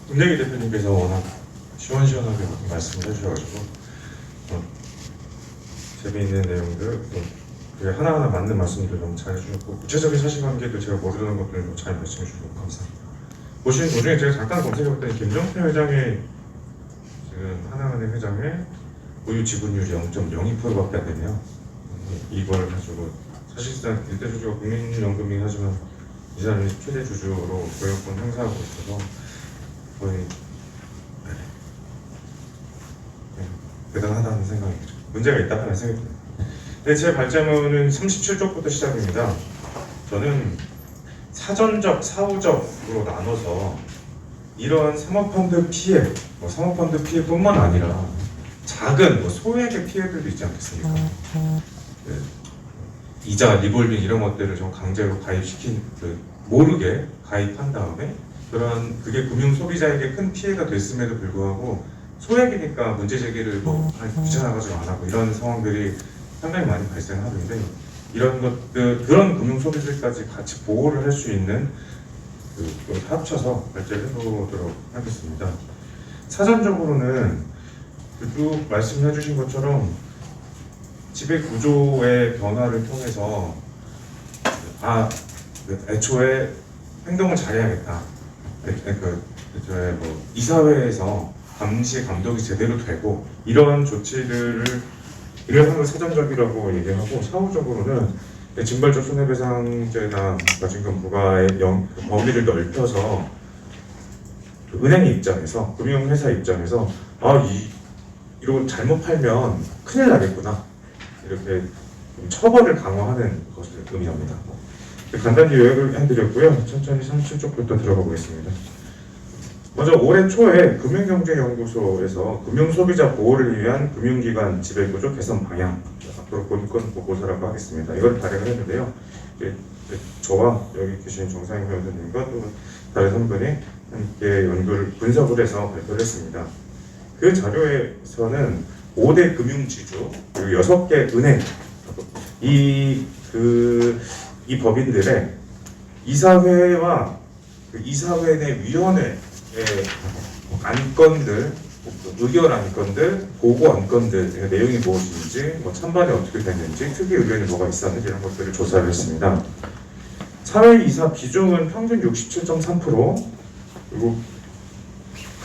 김대기 대표님께서 워낙 시원시원하게 말씀을 해주셔가지고 재미있는 내용들 또 하나하나 맞는 말씀들 너무 잘 해주셨고 구체적인 사실관계도 제가 모르는 것들도 잘 말씀해 주셔서 감사합니다. 보시는 도중에 제가 잠깐 검색해봤더니 김정태 회장의 지금 하나은행 회장의 보유 지분율이 0.02%밖에 안 되네요. 이걸 가지고 사실상 일대 주주가 국민연금이긴 하지만 이 사람이 최대 주주로 소유권 행사하고 있어서 거의 대단하다는 생각이 들어요. 문제가 있다는 생각이 듭니다. 네, 제 발제문은 37쪽부터 시작입니다. 저는 사전적, 사후적으로 나눠서 이러한 사모펀드 피해, 사모펀드 피해뿐만 아니라 작은 소액의 피해들도 있지 않겠습니까? 네, 이자, 리볼빙 이런 것들을 좀 강제로 가입시킨 모르게 가입한 다음에 그런 그게 금융 소비자에게 큰 피해가 됐음에도 불구하고 소액이니까 문제 제기를 귀찮아가지고 안 하고 이런 상황들이 상당히 많이 발생하는데 이런 것들 그런 금융 소비자까지 같이 보호를 할 수 있는 합쳐서 발제를 해보도록 하겠습니다. 사전적으로는 쭉 말씀해 주신 것처럼 지배 구조의 변화를 통해서 애초에 행동을 잘해야겠다. 애초에 이사회에서 감시 감독이 제대로 되고 이런 조치들을 이런 걸 사전적이라고 얘기하고 사후적으로는 징벌적 손해배상제나 과징금 부과의 범위를 넓혀서 은행 입장에서 금융회사 입장에서 이거 잘못 팔면 큰일 나겠구나 이렇게 처벌을 강화하는 것을 의미합니다. 간단히 요약을 해드렸고요. 천천히 37쪽부터 들어가 보겠습니다. 먼저 올해 초에 금융경제연구소에서 금융소비자 보호를 위한 금융기관 지배구조 개선 방향 앞으로 본건 보고서라고 하겠습니다. 이걸 발행을 했는데요. 저와 여기 계신 정상인 변호사님과 또 다른 한 분이 함께 연구를 분석을 해서 발표를 했습니다. 그 자료에서는 5대 금융지주 그리고 6개 은행 이 법인들의 이사회와 이사회 내 위원회의 안건들, 의견 안건들, 보고 안건들 내용이 무엇인지, 찬반이 어떻게 됐는지, 특이 의견이 뭐가 있었는지 이런 것들을 조사를 했습니다. 사회 이사 비중은 평균 67.3%, 그리고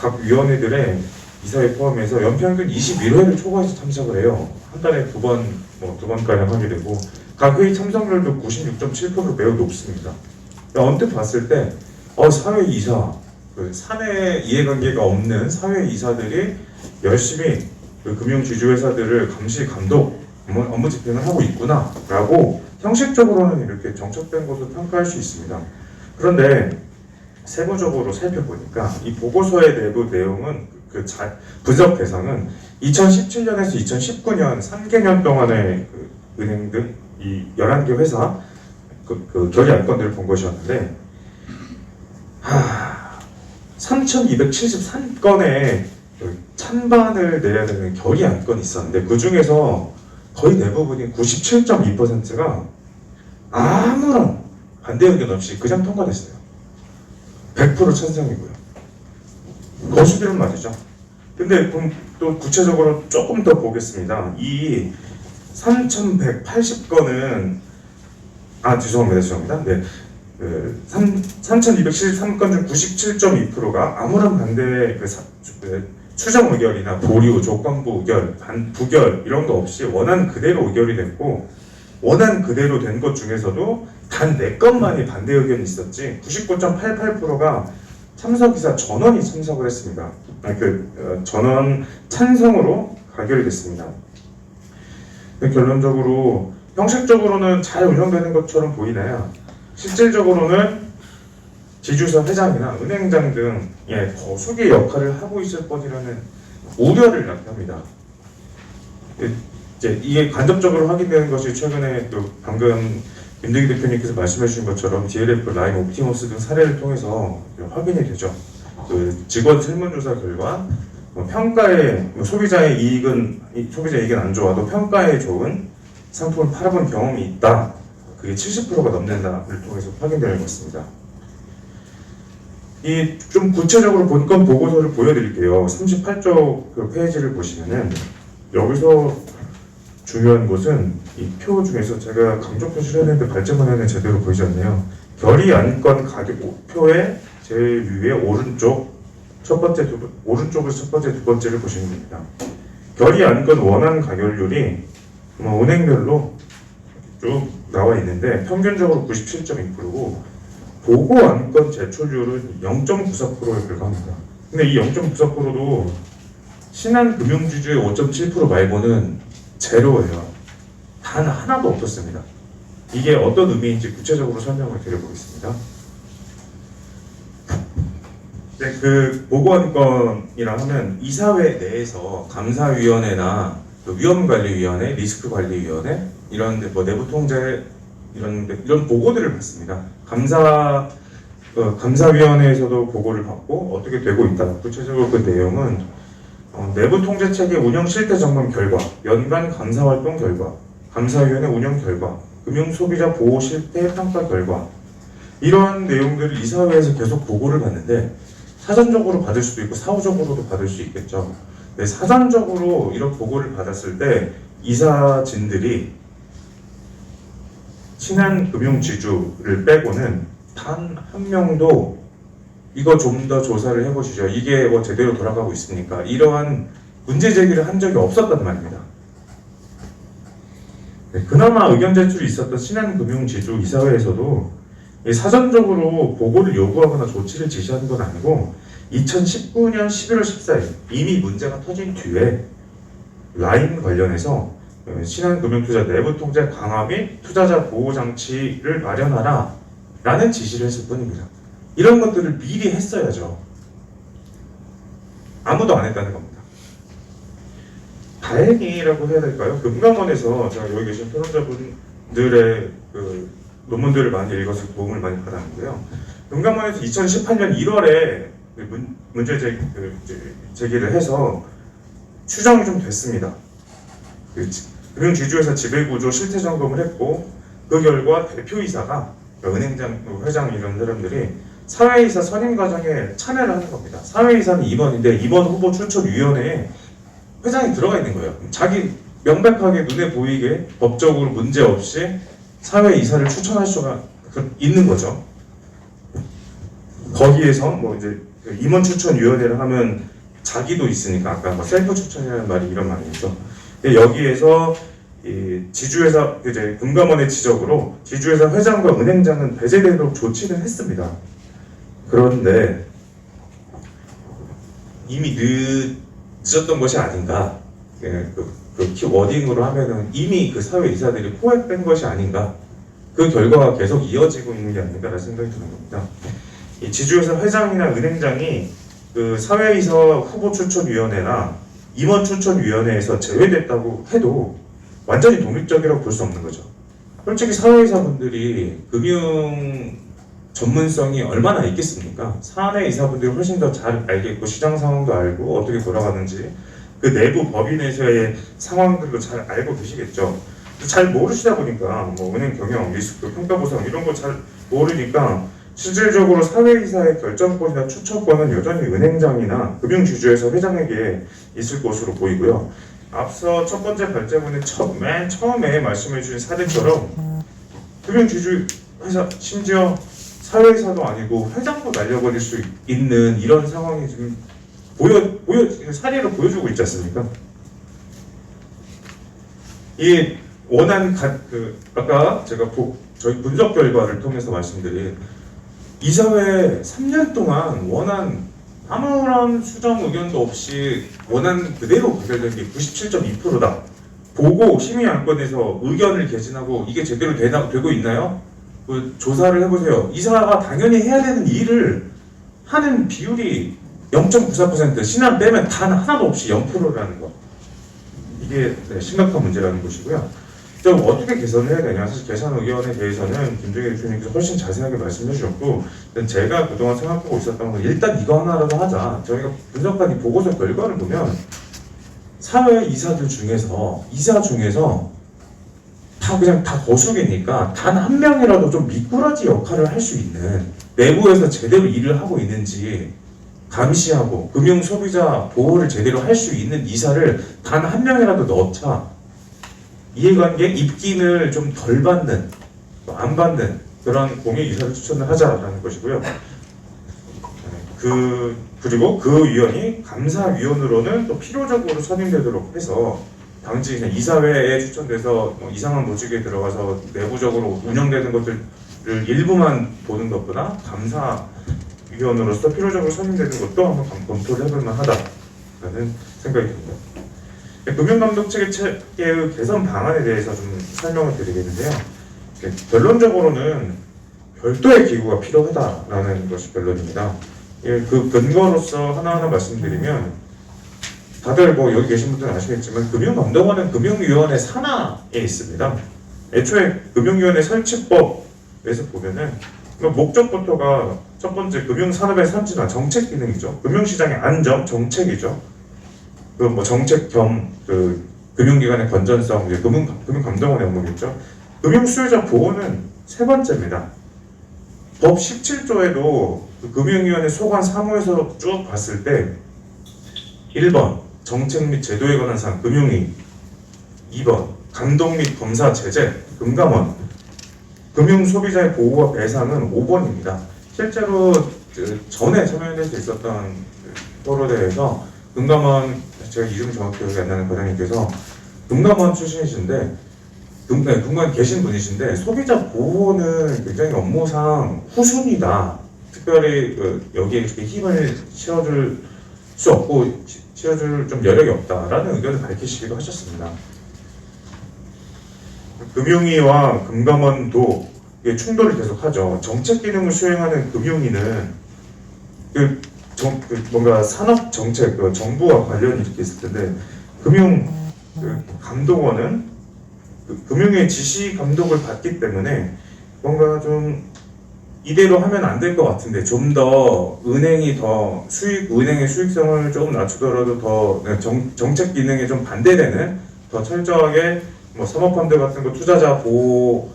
각 위원회들의 이사회 포함해서 연평균 21회를 초과해서 참석을 해요. 한 달에 두 번가량 하게 되고 각 회의 참석률도 96.7%로 매우 높습니다. 언뜻 봤을 때 사회 이사, 사내 이해관계가 없는 사회 이사들이 열심히 금융지주회사들을 감시 감독 업무 집행을 하고 있구나라고 형식적으로는 이렇게 정착된 것으로 평가할 수 있습니다. 그런데 세부적으로 살펴보니까 이 보고서의 내부 내용은 분석 대상은 2017년에서 2019년 3개년 동안의 은행 등 이 11개 회사 결의 안건들을 본 것이었는데 3,273건의 찬반을 내야 되는 결의 안건이 있었는데 그 중에서 거의 대부분이 97.2%가 아무런 반대 의견 없이 그냥 통과됐어요. 100% 찬성이고요. 거시기는 맞으죠. 근데 그럼 또 구체적으로 조금 더 보겠습니다. 이 3,180건은 죄송합니다. 네. 3,273건 중 97.2%가 아무런 반대 수정 의결이나 보류, 조건부 의결, 부결 이런 거 없이 원안 그대로 의결이 됐고 원안 그대로 된 것 중에서도 단 4건만이 반대 의견이 있었지 99.88%가 참석이사 전원이 참석을 했습니다. 전원 찬성으로 가결이 됐습니다. 결론적으로 형식적으로는 잘 운영되는 것처럼 보이나요? 실질적으로는 지주사 회장이나 은행장 등의 거수기 역할을 하고 있을 것이라는 우려를 나타납니다. 이게 간접적으로 확인되는 것이 최근에 또 방금 김대기 대표님께서 말씀해 주신 것처럼 DLF, 라임, 옵티머스 등 사례를 통해서 확인이 되죠. 직원 설문조사 결과 평가에 소비자의 이익은 안 좋아도 평가에 좋은 상품을 팔아본 경험이 있다. 그게 70%가 넘는다를 통해서 확인되는 것 같습니다. 이 좀 구체적으로 본건 보고서를 보여드릴게요. 38쪽 그 페이지를 보시면은 여기서 중요한 것은 이 표 중에서 제가 강조 표시를 했는데 발제문에는 제대로 보이지 않네요. 결의 안건 가격표의 제일 위에 오른쪽에서 첫 번째, 두 번째를 보시면 됩니다. 결의 안건 원한 가결률이 은행별로 쭉 나와 있는데 평균적으로 97.2%고 보고 안건 제출률은 0.94%에 불과합니다. 근데 이 0.94%도 신한금융지주의 5.7% 말고는 제로예요. 단 하나도 없었습니다. 이게 어떤 의미인지 구체적으로 설명을 드려보겠습니다. 네, 그 보고안건이라 하면 이사회 내에서 감사위원회나 위험관리위원회, 리스크관리위원회 이런 내부 통제 이런 보고들을 받습니다. 감사위원회에서도 보고를 받고 어떻게 되고 있다. 구체적으로 그 내용은 내부 통제 체계 운영 실태 점검 결과, 연간 감사 활동 결과, 감사위원회 운영 결과, 금융 소비자 보호 실태 평가 결과 이러한 내용들을 이사회에서 계속 보고를 받는데 사전적으로 받을 수도 있고 사후적으로도 받을 수 있겠죠. 네, 사전적으로 이런 보고를 받았을 때 이사진들이 신한금융지주를 빼고는 단 한 명도 이거 좀 더 조사를 해보시죠. 이게 제대로 돌아가고 있습니까? 이러한 문제 제기를 한 적이 없었단 말입니다. 네, 그나마 의견 제출이 있었던 신한금융지주 이사회에서도 사전적으로 보고를 요구하거나 조치를 지시한 건 아니고 2019년 11월 14일 이미 문제가 터진 뒤에 라인 관련해서 신한금융투자 내부 통제 강화 및 투자자 보호 장치를 마련하라 라는 지시를 했을 뿐입니다. 이런 것들을 미리 했어야죠. 아무도 안 했다는 겁니다. 다행이라고 해야 될까요? 금감원에서 제가 여기 계신 토론자분들의 그 논문들을 많이 읽어서 도움을 많이 받았는데요. 금감원에서 2018년 1월에 문제 제기를 해서 추정이 좀 됐습니다. 금융지주에서 지배구조 실태 점검을 했고 그 결과 대표이사가 은행장, 회장 이런 사람들이 사회이사 선임 과정에 참여를 하는 겁니다. 사회이사는 임원인데 임원 후보 추천위원회에 회장이 들어가 있는 거예요. 자기 명백하게 눈에 보이게 법적으로 문제 없이 사회이사를 추천할 수가 있는 거죠. 거기에서 이제 임원 추천위원회를 하면 자기도 있으니까 아까 셀프 추천이라는 말이 이런 말이죠. 여기에서 이 지주회사 이제 금감원의 지적으로 지주회사 회장과 은행장은 배제되도록 조치는 했습니다. 그런데 이미 늦었던 것이 아닌가? 그 워딩으로 하면은 이미 그 사회이사들이 포획된 것이 아닌가? 그 결과가 계속 이어지고 있는 게 아닌가라는 생각이 드는 겁니다. 이 지주회사 회장이나 은행장이 그 사회이사 후보 추천위원회나 임원 추천위원회에서 제외됐다고 해도 완전히 독립적이라고 볼 수 없는 거죠. 솔직히 사회이사분들이 금융 전문성이 얼마나 있겠습니까? 사내 이사분들이 훨씬 더 잘 알겠고 시장 상황도 알고 어떻게 돌아가는지 그 내부 법인에서의 상황들도 잘 알고 계시겠죠. 잘 모르시다 보니까 은행 경영, 리스크, 평가 보상 이런 거 잘 모르니까 실질적으로 사회이사의 결정권이나 추천권은 여전히 은행장이나 금융지주에서 회장에게 있을 것으로 보이고요. 앞서 첫 번째 발제문에 맨 처음에 말씀해 주신 사례처럼 금융지주 회사 심지어 사회이사도 아니고 회장도 날려버릴 수 있는 이런 상황이 지금 사례로 보여주고 있지 않습니까? 이 아까 제가 저희 분석 결과를 통해서 말씀드린 이사회 3년 동안 원한 아무런 수정 의견도 없이 원한 그대로 가결된 게 97.2%다. 보고 심의 안건에서 의견을 개진하고 이게 제대로 되고 있나요? 조사를 해보세요. 이사가 당연히 해야 되는 일을 하는 비율이 0.94%, 신한 빼면 단 하나도 없이 0%라는 거. 이게 심각한 문제라는 것이고요. 좀 어떻게 개선을 해야 되냐. 사실 개선 의견에 대해서는 김종일 대표님께서 훨씬 자세하게 말씀해 주셨고, 제가 그동안 생각하고 있었던 건 일단 이거 하나라도 하자. 저희가 분석한 이 보고서 결과를 보면 사회 이사 중에서 다 그냥 다 거수기니까 단 한 명이라도 좀 미꾸라지 역할을 할 수 있는, 내부에서 제대로 일을 하고 있는지 감시하고 금융 소비자 보호를 제대로 할 수 있는 이사를 단 한 명이라도 넣자. 이해관계 입김을 좀 덜 받는, 안 받는 그런 공익 이사를 추천을 하자라는 것이고요. 그리고 그 위원이 감사위원으로는 또 필요적으로 선임되도록 해서 당시 그냥 이사회에 추천돼서 뭐 이상한 조직에 들어가서 내부적으로 운영되는 것들을 일부만 보는 것보다 감사위원으로서 필요적으로 선임되는 것도 한번 검토를 해볼 만하다라는 생각이 듭니다. 금융감독 체계의 개선 방안에 대해서 좀 설명을 드리겠는데요. 결론적으로는 별도의 기구가 필요하다라는 것이 결론입니다. 그 근거로서 하나하나 말씀드리면, 다들 뭐 여기 계신 분들은 아시겠지만 금융감독원은 금융위원회 산하에 있습니다. 애초에 금융위원회 설치법에서 보면은 목적부터가 첫 번째 금융산업의 선진화, 정책 기능이죠. 금융시장의 안정, 정책이죠. 그 뭐 정책 겸 그 금융기관의 건전성, 이제 금융감독원의 업무겠죠. 금융수요자 보호는 세 번째입니다. 법 17조에도 그 금융위원회 소관 사무에서 쭉 봤을 때 1번 정책 및 제도에 관한 사항 금융위, 2번 감독 및 검사 제재 금감원, 금융소비자의 보호와 배상은 5번입니다. 실제로 전에 참여연대에서 있었던 토론회에서 금감원, 제가 이름이 정확히 기억이 안 나는 과장님께서 금감원 출신이신데, 금감원 계신 분이신데, 소비자 보호는 굉장히 업무상 후순위다. 특별히 여기에 이렇게 힘을 실어줄 수 없고 실어줄 좀 여력이 없다라는 의견을 밝히시기도 하셨습니다. 금융위와 금감원도 충돌을 계속하죠. 정책 기능을 수행하는 금융위는 뭔가 산업 정책, 정부와 관련이 이렇게 있을 텐데, 감독원은 금융의 지시 감독을 받기 때문에 뭔가 좀 이대로 하면 안 될 것 같은데, 좀 더 은행의 수익성을 조금 낮추더라도 더 정책 기능에 좀 반대되는, 더 철저하게 뭐 사모펀드 같은 거 투자자 보호,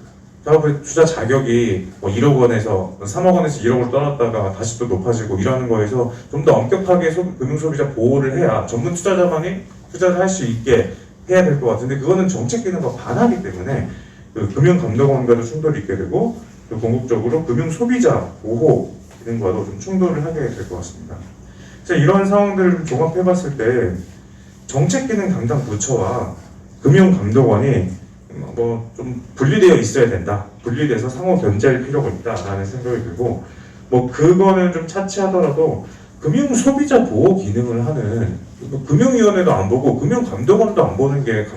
투자 자격이 뭐 1억 원에서 3억 원에서 1억으로 떨어졌다가 다시 또 높아지고 이러는 거에서 좀 더 엄격하게 금융소비자 보호를 해야 전문 투자자만이 투자를 할 수 있게 해야 될 것 같은데, 그거는 정책 기능과 반하기 때문에 금융감독원과도 충돌이 있게 되고, 또 궁극적으로 금융소비자 보호 기능과도 좀 충돌을 하게 될 것 같습니다. 그래서 이런 상황들을 종합해봤을 때 정책 기능 담당 부처와 금융감독원이 뭐 좀 분리되어 있어야 된다. 분리돼서 상호 견제할 필요가 있다라는 생각이 들고, 뭐 그거는 좀 차치하더라도 금융 소비자 보호 기능을 하는 금융위원회도 안 보고 금융감독원도 안 보는 게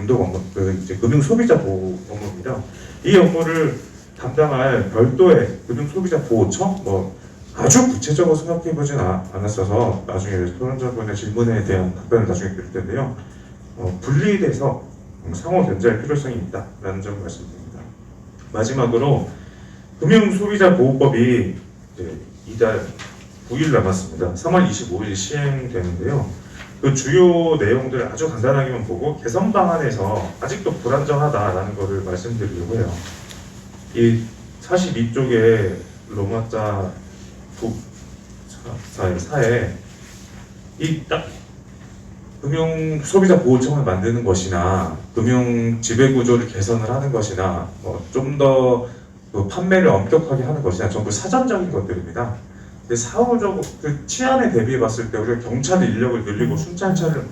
이제 금융 소비자 보호 업무입니다. 이 업무를 담당할 별도의 금융 소비자 보호청, 뭐 아주 구체적으로 생각해보진 않았어서 나중에 토론자분의 질문에 대한 답변을 나중에 드릴 텐데요. 분리돼서 상호 견제할 필요성이 있다라는 점을 말씀드립니다. 마지막으로 금융소비자보호법이 이제 이달 9일 남았습니다. 3월 25일 시행되는데요. 그 주요 내용들을 아주 간단하게만 보고 개선 방안에서 아직도 불안정하다라는 것을 말씀드리려고 해요. 이 42쪽에 로마자 4에 이 딱 금융소비자보호청을 만드는 것이나 금융 지배구조를 개선을 하는 것이나 좀 더 판매를 엄격하게 하는 것이나 전부 사전적인 것들입니다. 사후적으로 치안에 대비해 봤을 때 우리가 경찰 인력을 늘리고 순찰차를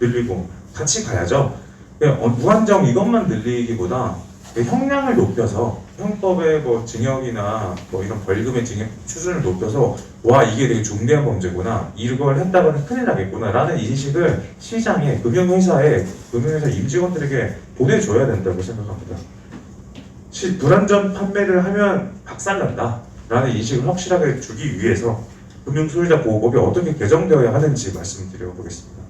늘리고 같이 가야죠. 무한정 이것만 늘리기보다 형량을 높여서 형법의 뭐 징역이나 뭐 이런 벌금의 징역 수준을 높여서 와 이게 되게 중대한 범죄구나, 이걸 했다가는 큰일 나겠구나 라는 인식을 시장에 금융회사 임직원들에게 보내줘야 된다고 생각합니다. 불안전 판매를 하면 박살난다 라는 인식을 확실하게 주기 위해서 금융소비자보호법이 어떻게 개정되어야 하는지 말씀드려보겠습니다.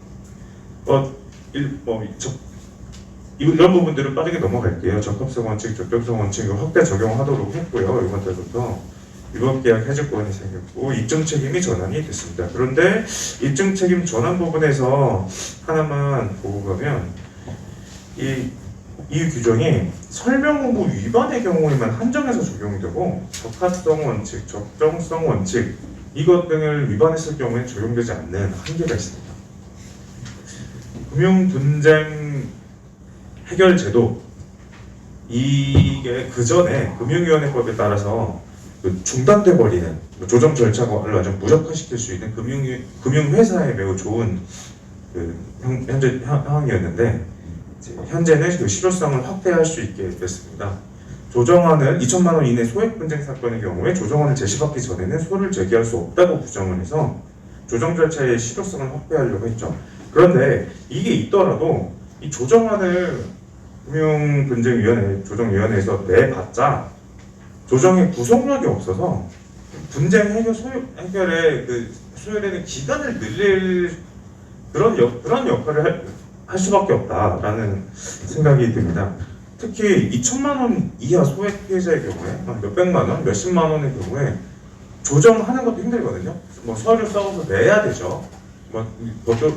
이런 부분들은 빠르게 넘어갈게요. 적합성 원칙, 적격성 원칙을 확대 적용하도록 했고요. 이번 달부터 위법계약 해지권이 생겼고 입증 책임이 전환이 됐습니다. 그런데 입증 책임 전환 부분에서 하나만 보고 가면 이 이 규정이 설명 의무 위반의 경우에만 한정해서 적용되고 적합성 원칙, 적정성 원칙 이것 등을 위반했을 경우에 적용되지 않는 한계가 있습니다. 금융 분쟁 해결 제도 이게 그 전에 금융위원회법에 따라서 중단돼 버리는 조정 절차를 완전 무력화시킬 수 있는 금융회사에 매우 좋은 현재 상황이었는데 현재는 그 실효성을 확대할 수 있게 됐습니다. 조정안을 2천만 원 이내 소액 분쟁 사건의 경우에 조정안을 제시받기 전에는 소를 제기할 수 없다고 규정을 해서 조정 절차의 실효성을 확대하려고 했죠. 그런데 이게 있더라도 이 조정안을 금융분쟁위원회 조정위원회에서 내봤자 조정의 구속력이 없어서 분쟁 해결에 소요되는 기간을 늘릴 그런 역할을 할 수밖에 없다라는 생각이 듭니다. 특히 2천만 원 이하 소액 피해자의 경우에 몇백만 원, 몇십만 원의 경우에 조정하는 것도 힘들거든요. 뭐 서류 써서 내야 되죠. 뭐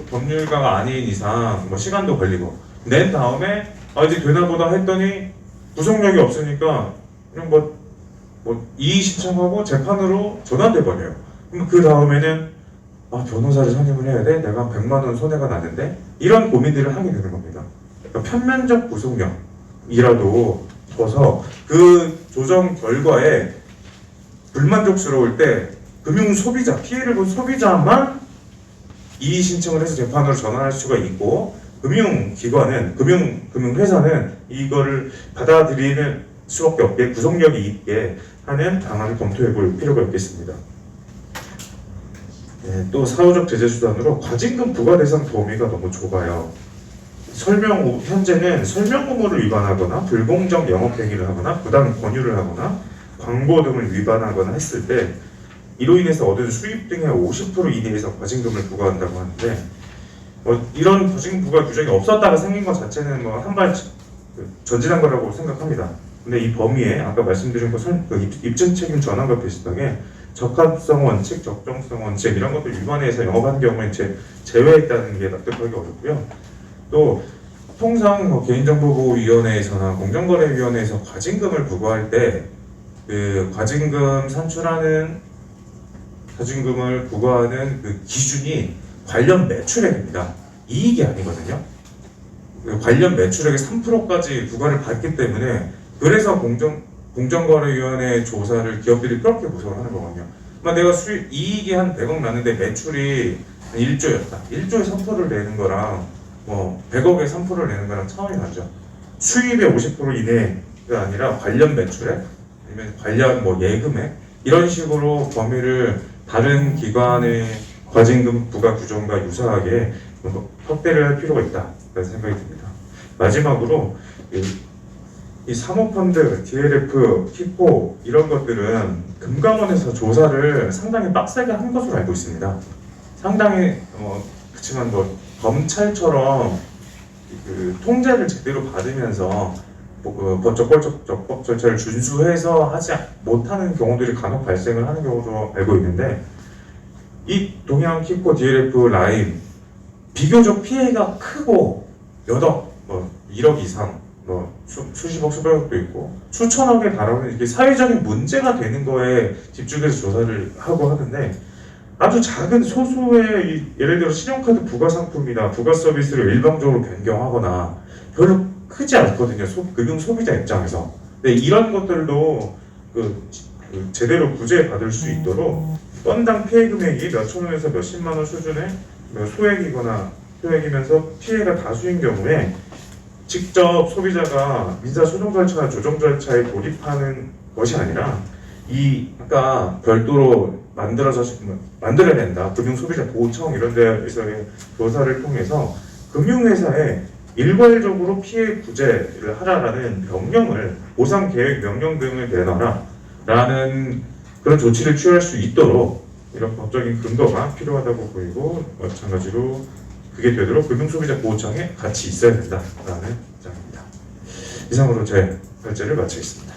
법률가가 아닌 이상 뭐 시간도 걸리고 낸 다음에 이제 되나 보다 했더니 구속력이 없으니까 그냥 뭐 이의 신청하고 재판으로 전환돼 버려요. 그럼 그 다음에는 변호사를 선임을 해야 돼? 내가 100만 원 손해가 나는데? 이런 고민들을 하게 되는 겁니다. 그러니까 편면적 구속력이라도 줘서 그 조정 결과에 불만족스러울 때 금융소비자, 피해를 본 소비자만 이의 신청을 해서 재판으로 전환할 수가 있고 금융기관은, 금융회사는 이거를 받아들이는 수밖에 없게 구속력이 있게 하는 방안을 검토해 볼 필요가 있겠습니다. 또 사후적 제재 수단으로 과징금 부과 대상 범위가 너무 좁아요. 현재는 설명 의무를 위반하거나 불공정 영업 행위를 하거나 부당 권유를 하거나 광고 등을 위반하거나 했을 때 이로 인해서 얻은 수입 등의 50% 이내에서 과징금을 부과한다고 하는데 이런 과징금 부과 규정이 없었다가 생긴 것 자체는 한 발 전진한 거라고 생각합니다. 근데 이 범위에 아까 말씀드린 입증 책임 전환과 비슷하게 적합성 원칙, 적정성 원칙 이런 것들 위반해서 영업한 경우에 제외했다는 게 납득하기 어렵고요. 또 통상 개인정보보호위원회에서나 공정거래위원회에서 과징금을 부과할 때 그 과징금을 부과하는 그 기준이 관련 매출액입니다. 이익이 아니거든요. 관련 매출액의 3%까지 부과를 받기 때문에 그래서 공정거래위원회 조사를 기업들이 그렇게 무서워하는 거거든요. 내가 이익이 한 100억 나는데 매출이 1조였다. 1조에 3%를 내는 거랑 100억에 3%를 내는 거랑 차원이 나죠. 수입의 50% 이내가 아니라 관련 매출액 아니면 관련 예금액 이런 식으로 범위를 다른 기관의 과징금 부과 규정과 유사하게 확대를 할 필요가 있다라는 생각이 듭니다. 마지막으로 이 사모펀드, DLF, 키포 이런 것들은 금감원에서 조사를 상당히 빡세게 한 것으로 알고 있습니다. 상당히 그렇지만 검찰처럼 그 통제를 제대로 받으면서 적법 절차를 준수해서 하지 못하는 경우들이 간혹 발생을 하는 경우도 알고 있는데 이 동양 키포, DLF, 라임 비교적 피해가 크고 몇 억, 1억 이상 수십억, 수백억도 있고 수천억에 달하는 이렇게 사회적인 문제가 되는 거에 집중해서 조사를 하고 하는데 아주 작은 소수의 예를 들어 신용카드 부가 상품이나 부가 서비스를 일방적으로 변경하거나 별로 크지 않거든요. 금융 소비자 입장에서. 근데 이런 것들도 제대로 구제받을 수 있도록 건당 피해 금액이 몇천 원에서 몇십만 원 수준의 소액이면서 피해가 다수인 경우에 직접 소비자가 민사소송 절차나 조정 절차에 돌입하는 것이 아니라 아까 별도로 만들어야 된다. 금융소비자보호청 이런 데에서의 조사를 통해서 금융회사에 일괄적으로 피해 구제를 하라라는 보상 계획 명령 등을 내놔라 라는 그런 조치를 취할 수 있도록 이런 법적인 근거가 필요하다고 보이고 마찬가지로 그게 되도록 금융소비자보호청에 같이 있어야 된다라는 입장입니다. 이상으로 제 발제를 마치겠습니다.